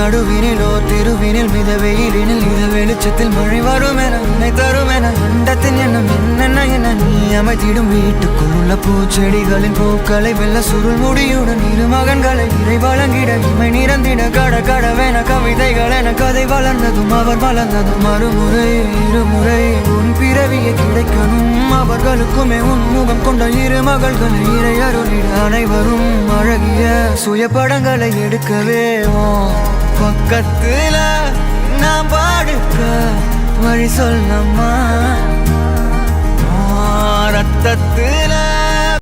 நடுவினிலோ திருவினில் மித வெயிலினில் இத வெளிச்சத்தில் மழை வரும் என என்னை தரும் என அண்டத்தின் எண்ணம் என்னென்ன என நீ அமைத்திடும் வீட்டுக்குள் உள்ள பூச்செடிகளின் பூக்களை வெல்ல சுருள் முடியுடன் இரு மகன்களை இறை வழங்கிட இமை நிறந்திட கடகடவென கவிதைகள் என கதை வளர்ந்ததும் அவர் வளர்ந்ததும் மறுமுறை இருமுறை உன் பிறவியை கிடைக்கணும் அவர்களுக்குமே உன் முகம் கொண்ட இரு மகள்களை இறை அருளிட அனைவரும் அழகிய சுய படங்களை எடுக்கவே பக்கத்துல நான் பாடுக்க வழி சொல்லம்மா ரத்தத்தில்